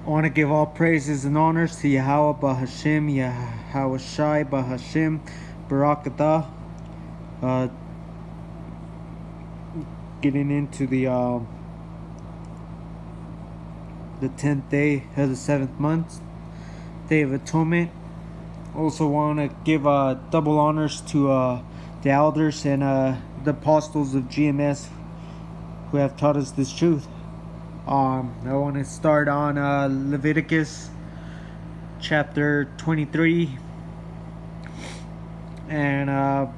I want to give all praises and honors to Yahweh Bahashem, Yahweh Shai Bahashem, Barakatah. Getting into the 10th day of the 7th month, Day of Atonement. Also want to give double honors to the elders and the apostles of GMS who have taught us this truth. I want to start on Leviticus chapter 23 and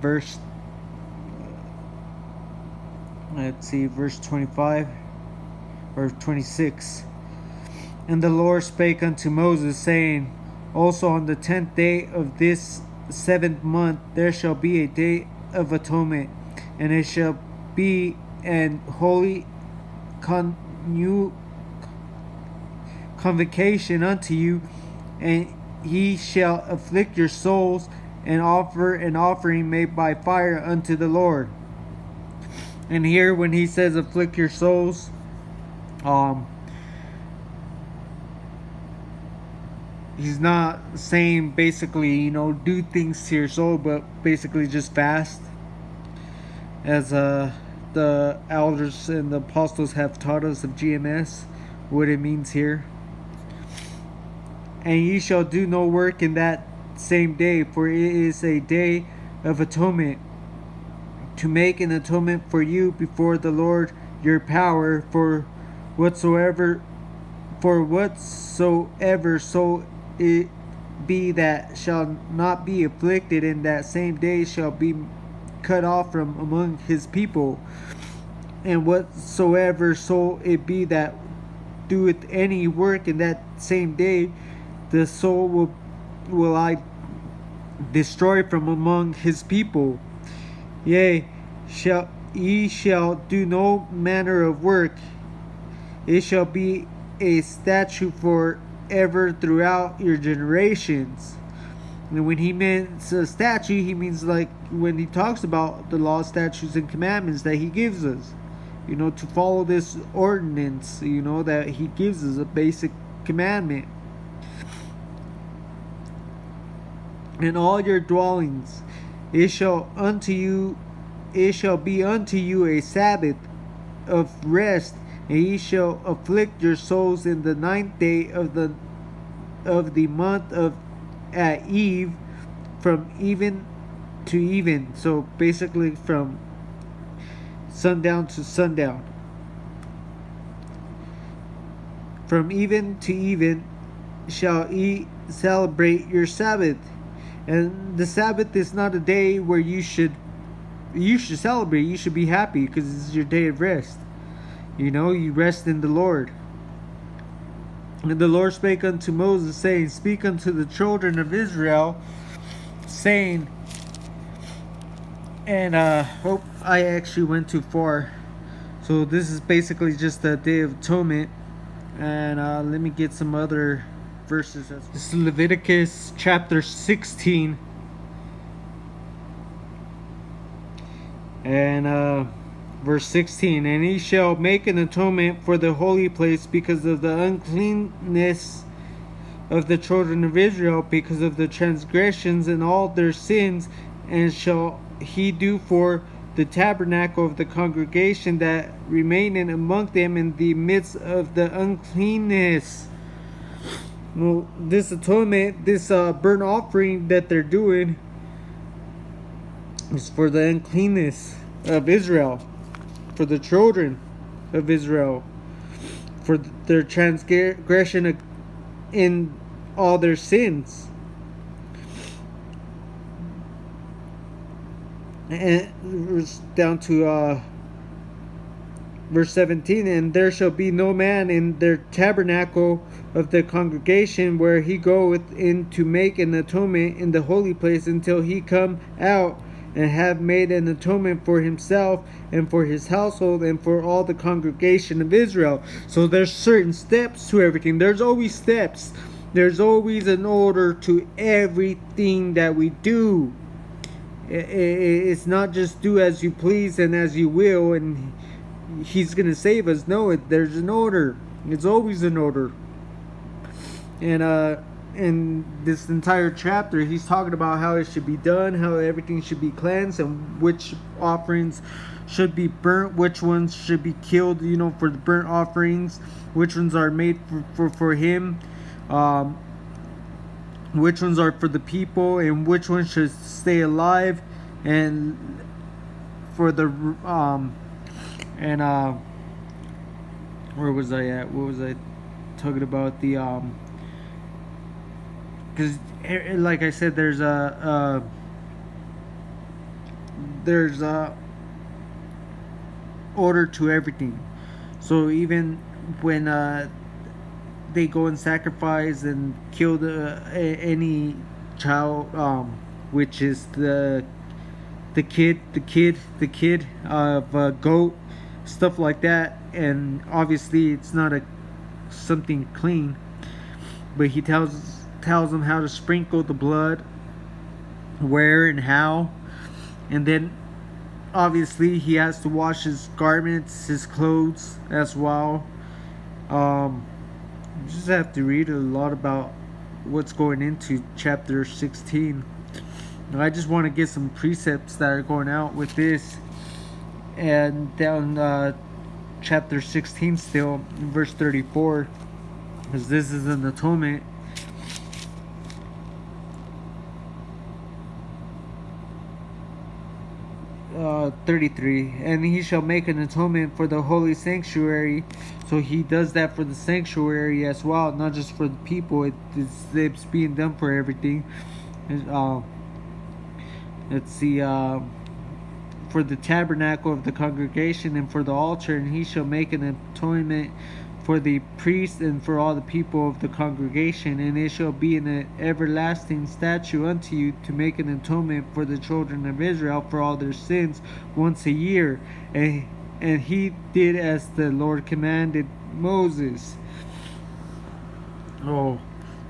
verse 25 or 26. And the Lord spake unto Moses, saying, also on the 10th day of this 7th month there shall be a day of atonement, and it shall be an holy convocation unto you, and ye shall afflict your souls, and offer an offering made by fire unto the Lord. And here when he says afflict your souls, he's not saying basically, do things to your soul, but basically just fast, as the elders and the apostles have taught us of GMS what it means here. And ye shall do no work in that same day, for it is a day of atonement, to make an atonement for you before the Lord your power, for whatsoever so it be that shall not be afflicted in that same day shall be cut off from among his people. And whatsoever soul it be that doeth any work in that same day, the soul will I destroy from among his people. Yea, ye shall do no manner of work. It shall be a statute forever throughout your generations. And when he means a statute, he means like when he talks about the law, statutes, and commandments that he gives us, to follow this ordinance, that he gives us a basic commandment. In all your dwellings, it shall be unto you a Sabbath of rest, and ye shall afflict your souls in the 9th day of the month of at eve, from even to even. So basically from sundown to sundown. From even to even shall ye celebrate your Sabbath. And the Sabbath is not a day where you should celebrate. You should be happy because this is your day of rest. You rest in the Lord. And the Lord spake unto Moses, saying, speak unto the children of Israel, saying, and hope I actually went too far. So this is basically just the Day of Atonement. And let me get some other verses. This is Leviticus chapter 16. And verse 16. And he shall make an atonement for the holy place because of the uncleanness of the children of Israel, because of the transgressions and all their sins, and shall he do for the tabernacle of the congregation that remaineth among them in the midst of the uncleanness. Well, this atonement, this burnt offering that they're doing is for the uncleanness of Israel, for the children of Israel, for their transgression in all their sins. And down to verse 17. And there shall be no man in their tabernacle of the congregation where he goeth in to make an atonement in the holy place, until he come out and have made an atonement for himself and for his household and for all the congregation of Israel. So there's certain steps to everything. There's always steps. There's always an order to everything that we do. It's not just do as you please and as you will and he's going to save us. No, there's an order. It's always an order. And in this entire chapter, he's talking about how it should be done, how everything should be cleansed, and which offerings should be burnt, which ones should be killed, for the burnt offerings, which ones are made for him, which ones are for the people, and which ones should stay alive, and for the where was I at? What was I talking about? The because like I said, there's a order to everything. So even when they go and sacrifice and kill any child, which is the kid of a goat, stuff like that, and obviously it's not something clean, but he tells them how to sprinkle the blood, where and how, and then obviously he has to wash his garments, his clothes as well. You just have to read a lot about what's going into chapter 16. I just want to get some precepts that are going out with this. And down chapter 16 still, verse 34, because this is an atonement. 33, and he shall make an atonement for the holy sanctuary. So he does that for the sanctuary as well, not just for the people. It's being done for everything. Let's see, for the tabernacle of the congregation and for the altar, and he shall make an atonement for the priest and for all the people of the congregation, and it shall be an everlasting statute unto you to make an atonement for the children of Israel for all their sins once a year. And he did as the Lord commanded Moses. Oh,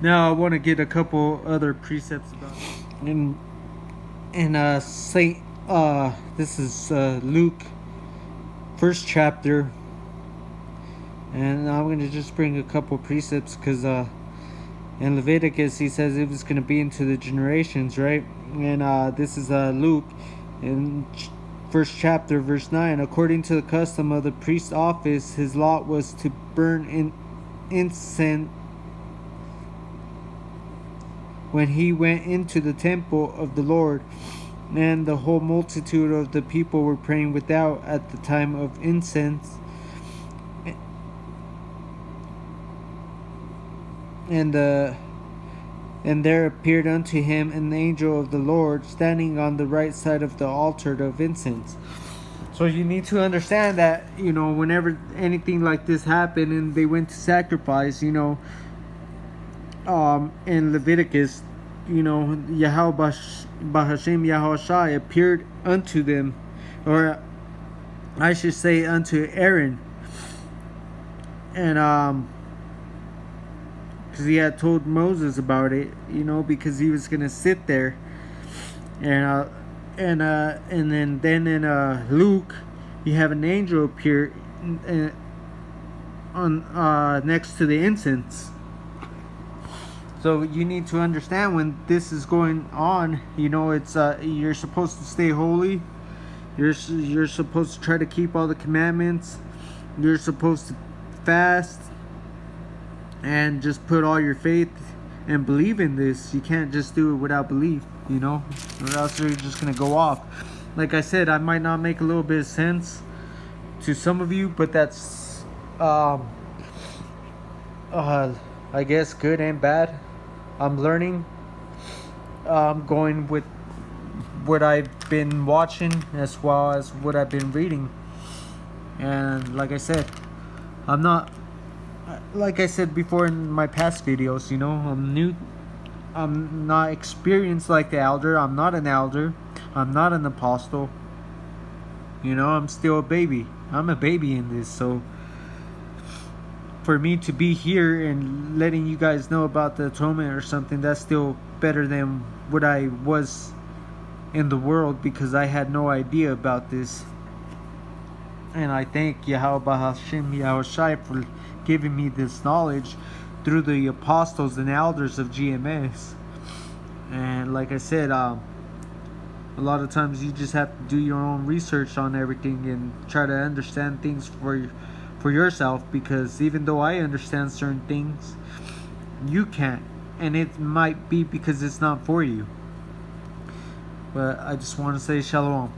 now I want to get a couple other precepts about it. And Saint, this is Luke, first chapter. And I'm going to just bring a couple precepts because in Leviticus he says it was going to be into the generations, right? And this is Luke in first chapter, verse 9. According to the custom of the priest's office, his lot was to burn incense when he went into the temple of the Lord. And the whole multitude of the people were praying without at the time of incense. And there appeared unto him an angel of the Lord standing on the right side of the altar of incense. So you need to understand that, whenever anything like this happened and they went to sacrifice, in Leviticus, Yahweh Bahashem Yahushai appeared unto them, or I should say unto Aaron, and because he had told Moses about it, because he was gonna sit there, and then in Luke, you have an angel appear on next to the incense. So you need to understand when this is going on. It's you're supposed to stay holy. You're supposed to try to keep all the commandments. You're supposed to fast. And just put all your faith and believe in this. You can't just do it without belief, or else you're just going to go off. Like I said, I might not make a little bit of sense to some of you, but that's, I guess, good and bad. I'm learning. I'm going with what I've been watching as well as what I've been reading. And like I said, like I said before in my past videos, I'm new. I'm not experienced like the elder. I'm not an elder. I'm not an apostle. I'm still a baby. I'm a baby in this. So for me to be here and letting you guys know about the atonement or something, that's still better than what I was in the world, because I had no idea about this. And I thank Yahweh Hashem Yahushai for giving me this knowledge through the apostles and elders of GMS. And like I said, a lot of times you just have to do your own research on everything and try to understand things for yourself, because even though I understand certain things, you can't, and it might be because it's not for you. But I just want to say shalom.